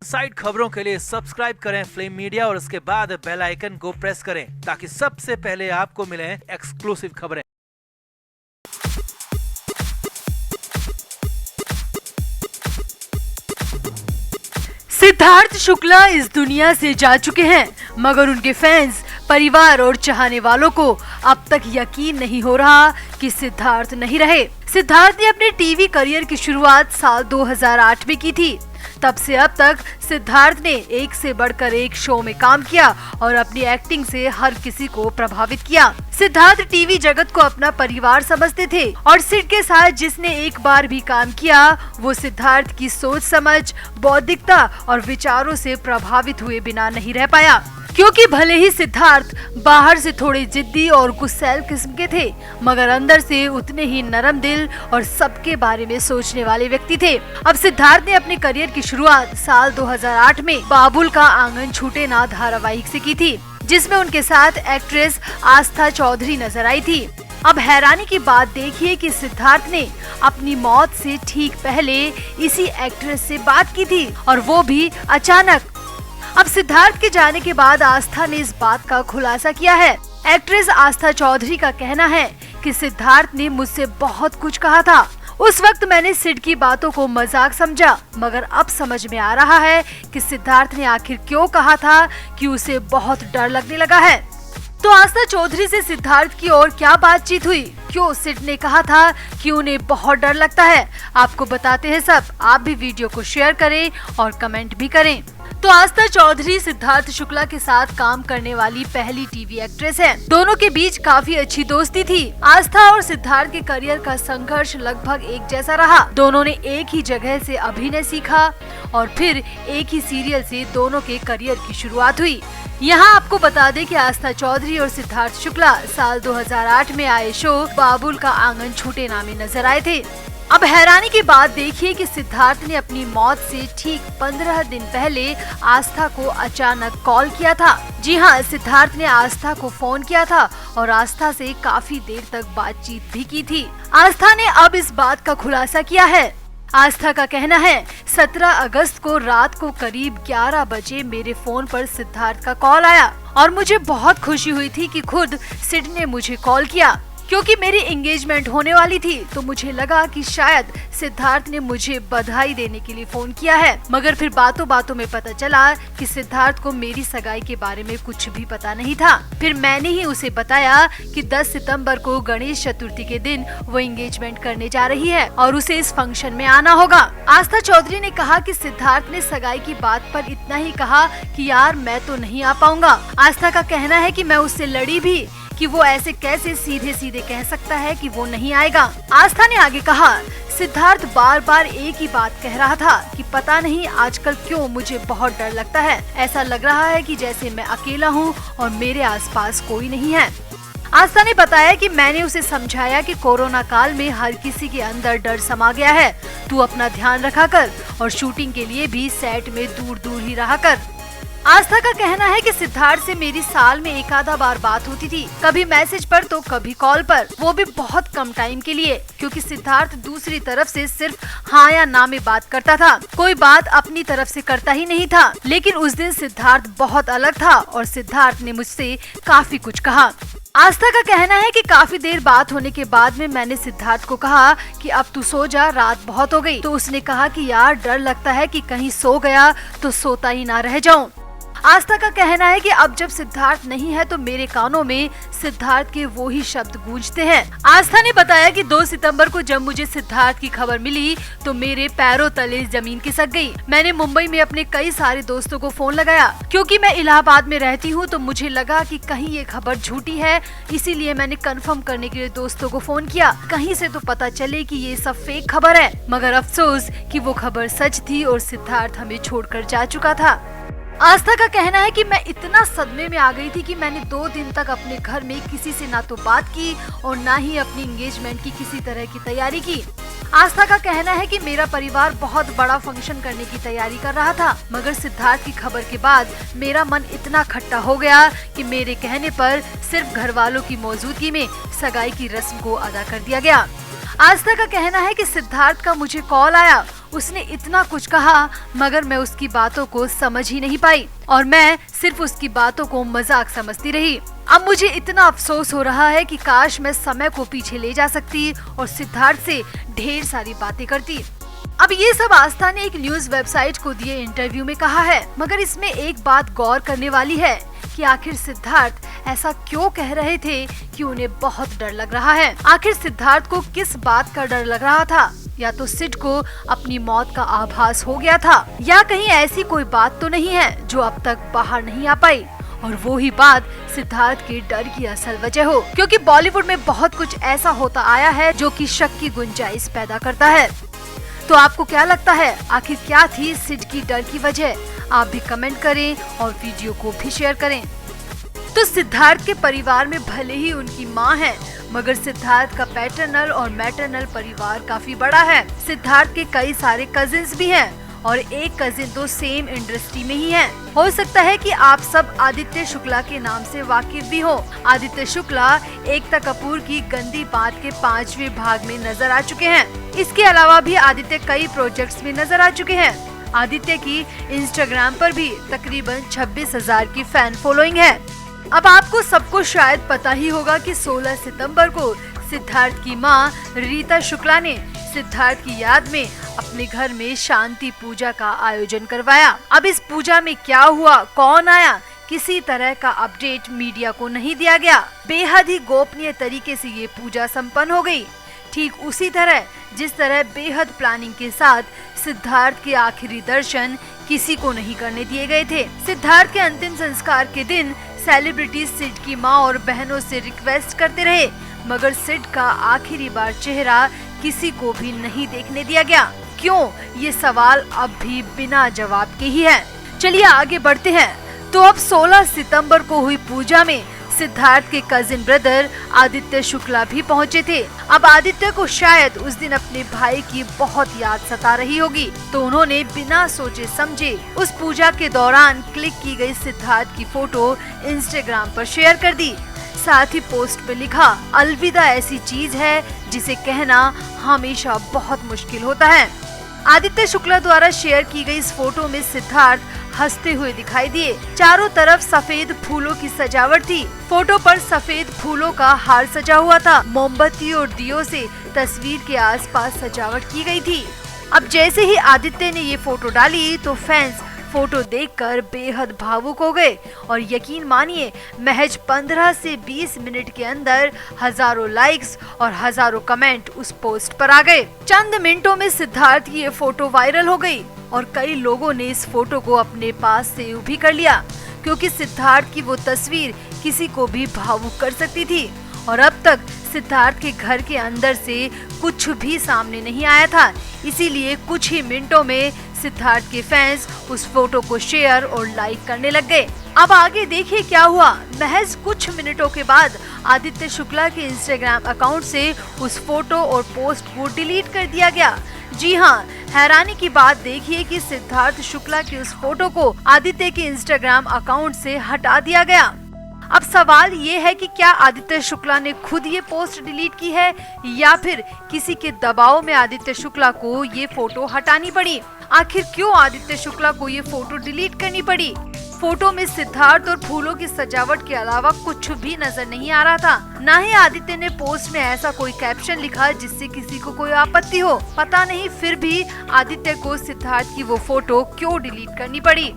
Side खबरों के लिए सब्सक्राइब करें फ्लेम मीडिया और उसके बाद बेल आइकन को प्रेस करें ताकि सबसे पहले आपको मिले एक्सक्लूसिव खबरें। सिद्धार्थ शुक्ला इस दुनिया से जा चुके हैं, मगर उनके फैंस, परिवार और चाहने वालों को अब तक यकीन नहीं हो रहा कि सिद्धार्थ नहीं रहे। सिद्धार्थ ने अपने टीवी करियर की शुरुआत साल 2008 में की थी। तब से अब तक सिद्धार्थ ने एक से बढ़कर एक शो में काम किया और अपनी एक्टिंग से हर किसी को प्रभावित किया। सिद्धार्थ टीवी जगत को अपना परिवार समझते थे और सिड के साथ जिसने एक बार भी काम किया वो सिद्धार्थ की सोच समझ, बौद्धिकता और विचारों से प्रभावित हुए बिना नहीं रह पाया। क्योंकि भले ही सिद्धार्थ बाहर से थोड़े जिद्दी और गुस्सैल किस्म के थे, मगर अंदर से उतने ही नरम दिल और सबके बारे में सोचने वाले व्यक्ति थे। अब सिद्धार्थ ने अपने करियर की शुरुआत साल 2008 में बाबुल का आंगन छूटे ना धारावाहिक से की थी, जिसमें उनके साथ एक्ट्रेस आस्था चौधरी नजर आई थी। अब हैरानी की बात देखिए कि सिद्धार्थ ने अपनी मौत से ठीक पहले इसी एक्ट्रेस से बात की थी और वो भी अचानक। अब सिद्धार्थ के जाने के बाद आस्था ने इस बात का खुलासा किया है। एक्ट्रेस आस्था चौधरी का कहना है कि सिद्धार्थ ने मुझसे बहुत कुछ कहा था। उस वक्त मैंने सिड की बातों को मजाक समझा, मगर अब समझ में आ रहा है कि सिद्धार्थ ने आखिर क्यों कहा था कि उसे बहुत डर लगने लगा है। तो आस्था चौधरी से सिद्धार्थ की और क्या बातचीत हुई, क्यों सिड ने कहा था कि उन्हें बहुत डर लगता है, आपको बताते हैं सब। आप भी वीडियो को शेयर करें और कमेंट भी करें। तो आस्था चौधरी सिद्धार्थ शुक्ला के साथ काम करने वाली पहली टीवी एक्ट्रेस है। दोनों के बीच काफी अच्छी दोस्ती थी। आस्था और सिद्धार्थ के करियर का संघर्ष लगभग एक जैसा रहा। दोनों ने एक ही जगह से अभिनय सीखा और फिर एक ही सीरियल से दोनों के करियर की शुरुआत हुई। यहाँ आपको बता दें कि आस्था चौधरी और सिद्धार्थ शुक्ला साल 2008 में आए शो बाबुल का आंगन छूटे ना में नजर आए थे। अब हैरानी की बात देखिए कि सिद्धार्थ ने अपनी मौत से ठीक 15 दिन पहले आस्था को अचानक कॉल किया था। जी हाँ, सिद्धार्थ ने आस्था को फोन किया था और आस्था से काफी देर तक बातचीत भी की थी। आस्था ने अब इस बात का खुलासा किया है। आस्था का कहना है 17 अगस्त को रात को करीब 11 बजे मेरे फोन पर सिद्धार्थ का कॉल आया और मुझे बहुत खुशी हुई थी कि खुद सिड ने मुझे कॉल किया। क्योंकि मेरी एंगेजमेंट होने वाली थी तो मुझे लगा कि शायद सिद्धार्थ ने मुझे बधाई देने के लिए फोन किया है, मगर फिर बातों बातों में पता चला कि सिद्धार्थ को मेरी सगाई के बारे में कुछ भी पता नहीं था। फिर मैंने ही उसे बताया कि 10 सितंबर को गणेश चतुर्थी के दिन वो एंगेजमेंट करने जा रही है और उसे इस फंक्शन में आना होगा। आस्था चौधरी ने कहा कि सिद्धार्थ ने सगाई की बात पर इतना ही कहा कि यार मैं तो नहीं आ पाऊंगा। आस्था का कहना है कि मैं उससे लड़ी भी कि वो ऐसे कैसे सीधे सीधे कह सकता है कि वो नहीं आएगा। आस्था ने आगे कहा सिद्धार्थ बार बार एक ही बात कह रहा था कि पता नहीं आजकल क्यों मुझे बहुत डर लगता है, ऐसा लग रहा है कि जैसे मैं अकेला हूँ और मेरे आसपास कोई नहीं है। आस्था ने बताया कि मैंने उसे समझाया कि कोरोना काल में हर किसी के अंदर डर समा गया है, तू अपना ध्यान रखा कर और शूटिंग के लिए भी सेट में दूर दूर ही रहा कर। आस्था का कहना है कि सिद्धार्थ से मेरी साल में एक आधा बार बात होती थी, कभी मैसेज पर तो कभी कॉल पर, वो भी बहुत कम टाइम के लिए, क्योंकि सिद्धार्थ दूसरी तरफ से सिर्फ हाँ या ना में बात करता था, कोई बात अपनी तरफ से करता ही नहीं था। लेकिन उस दिन सिद्धार्थ बहुत अलग था और सिद्धार्थ ने मुझसे काफी कुछ कहा। आस्था का कहना है कि काफी देर बात होने के बाद में मैंने सिद्धार्थ को कहा कि अब तू सो जा, रात बहुत हो गई। तो उसने कहा कि यार डर लगता है कि कहीं सो गया तो सोता ही ना रह जाऊं। आस्था का कहना है कि अब जब सिद्धार्थ नहीं है तो मेरे कानों में सिद्धार्थ के वो ही शब्द गूंजते हैं। आस्था ने बताया कि 2 सितंबर को जब मुझे सिद्धार्थ की खबर मिली तो मेरे पैरों तले जमीन खिसक गई। मैंने मुंबई में अपने कई सारे दोस्तों को फोन लगाया, क्योंकि मैं इलाहाबाद में रहती हूँ तो मुझे लगा कि कहीं ये खबर झूठी है, इसीलिए मैंने कंफर्म करने के लिए दोस्तों को फोन किया, कहीं से तो पता चले कि ये सब फेक खबर है। मगर अफसोस कि वो खबर सच थी और सिद्धार्थ हमें छोड़कर जा चुका था। आस्था का कहना है कि मैं इतना सदमे में आ गई थी कि मैंने 2 दिन तक अपने घर में किसी से ना तो बात की और ना ही अपनी एंगेजमेंट की किसी तरह की तैयारी की। आस्था का कहना है कि मेरा परिवार बहुत बड़ा फंक्शन करने की तैयारी कर रहा था, मगर सिद्धार्थ की खबर के बाद मेरा मन इतना खट्टा हो गया कि मेरे कहने पर सिर्फ घर वालों की मौजूदगी में सगाई की रस्म को अदा कर दिया गया। आस्था का कहना है कि सिद्धार्थ का मुझे कॉल आया, उसने इतना कुछ कहा मगर मैं उसकी बातों को समझ ही नहीं पाई और मैं सिर्फ उसकी बातों को मजाक समझती रही। अब मुझे इतना अफसोस हो रहा है कि काश मैं समय को पीछे ले जा सकती और सिद्धार्थ से ढेर सारी बातें करती। अब ये सब आस्था ने एक न्यूज वेबसाइट को दिए इंटरव्यू में कहा है, मगर इसमें एक बात गौर करने वाली है कि आखिर सिद्धार्थ ऐसा क्यों कह रहे थे कि उन्हें बहुत डर लग रहा है। आखिर सिद्धार्थ को किस बात का डर लग रहा था? या तो सिड को अपनी मौत का आभास हो गया था, या कहीं ऐसी कोई बात तो नहीं है जो अब तक बाहर नहीं आ पाई और वो ही बात सिद्धार्थ के डर की असल वजह हो। क्योंकि बॉलीवुड में बहुत कुछ ऐसा होता आया है जो कि शक की गुंजाइश पैदा करता है। तो आपको क्या लगता है, आखिर क्या थी सिड की डर की वजह? आप भी कमेंट करें और वीडियो को भी शेयर करें। तो सिद्धार्थ के परिवार में भले ही उनकी मां है, मगर सिद्धार्थ का पैटर्नल और मैटरनल परिवार काफी बड़ा है। सिद्धार्थ के कई सारे कजिन्स भी हैं और एक कजिन तो सेम इंडस्ट्री में ही है। हो सकता है कि आप सब आदित्य शुक्ला के नाम से वाकिफ भी हो। आदित्य शुक्ला एकता कपूर की गंदी बात के 5वें भाग में नजर आ चुके हैं। इसके अलावा भी आदित्य कई प्रोजेक्ट्स में नजर आ चुके हैं। आदित्य की इंस्टाग्राम पर भी तकरीबन 26,000 की फैन फॉलोइंग है। अब आपको सबको शायद पता ही होगा कि 16 सितंबर को सिद्धार्थ की मां रीता शुक्ला ने सिद्धार्थ की याद में अपने घर में शांति पूजा का आयोजन करवाया। अब इस पूजा में क्या हुआ, कौन आया, किसी तरह का अपडेट मीडिया को नहीं दिया गया। बेहद ही गोपनीय तरीके से ये पूजा संपन्न हो गई। ठीक उसी तरह जिस तरह बेहद प्लानिंग के साथ सिद्धार्थ के आखिरी दर्शन किसी को नहीं करने दिए गए थे। सिद्धार्थ के अंतिम संस्कार के दिन सेलिब्रिटीज सिड की मां और बहनों से रिक्वेस्ट करते रहे, मगर सिड का आखिरी बार चेहरा किसी को भी नहीं देखने दिया गया। क्यों? ये सवाल अब भी बिना जवाब के ही है। चलिए आगे बढ़ते हैं। तो अब 16 सितंबर को हुई पूजा में सिद्धार्थ के कजिन ब्रदर आदित्य शुक्ला भी पहुंचे थे। अब आदित्य को शायद उस दिन अपने भाई की बहुत याद सता रही होगी, तो उन्होंने बिना सोचे समझे उस पूजा के दौरान क्लिक की गई सिद्धार्थ की फोटो इंस्टाग्राम पर शेयर कर दी। साथ ही पोस्ट पे लिखा, अलविदा ऐसी चीज है जिसे कहना हमेशा बहुत मुश्किल होता है। आदित्य शुक्ला द्वारा शेयर की गई इस फोटो में सिद्धार्थ हंसते हुए दिखाई दिए। चारों तरफ सफेद फूलों की सजावट थी। फोटो पर सफेद फूलों का हार सजा हुआ था। मोमबत्ती और दियों से तस्वीर के आसपास सजावट की गई थी। अब जैसे ही आदित्य ने ये फोटो डाली तो फैंस फोटो देखकर बेहद भावुक हो गए और यकीन मानिए महज 15 से 20 मिनट के अंदर हजारों लाइक्स और हजारों कमेंट उस पोस्ट पर आ गए। चंद मिनटों में सिद्धार्थ की ये फोटो वायरल हो गई और कई लोगों ने इस फोटो को अपने पास सेव भी कर लिया, क्योंकि सिद्धार्थ की वो तस्वीर किसी को भी भावुक कर सकती थी। और अब तक सिद्धार्थ के घर के अंदर से कुछ भी सामने नहीं आया था, इसीलिए कुछ ही मिनटों में सिद्धार्थ के फैंस उस फोटो को शेयर और लाइक करने लग गए। अब आगे देखिए क्या हुआ। महज कुछ मिनटों के बाद आदित्य शुक्ला के इंस्टाग्राम अकाउंट से उस फोटो और पोस्ट को डिलीट कर दिया गया। जी हाँ, हैरानी की बात देखिए कि सिद्धार्थ शुक्ला की उस फोटो को आदित्य के इंस्टाग्राम अकाउंट से हटा दिया गया। अब सवाल ये है कि क्या आदित्य शुक्ला ने खुद ये पोस्ट डिलीट की है या फिर किसी के दबाव में आदित्य शुक्ला को ये फोटो हटानी पड़ी। आखिर क्यों आदित्य शुक्ला को ये फोटो डिलीट करनी पड़ी? फोटो में सिद्धार्थ और फूलों की सजावट के अलावा कुछ भी नजर नहीं आ रहा था। न ही आदित्य ने पोस्ट में ऐसा कोई कैप्शन लिखा जिससे किसी को कोई आपत्ति हो। पता नहीं फिर भी आदित्य को सिद्धार्थ की वो फोटो क्यों डिलीट करनी पड़ी।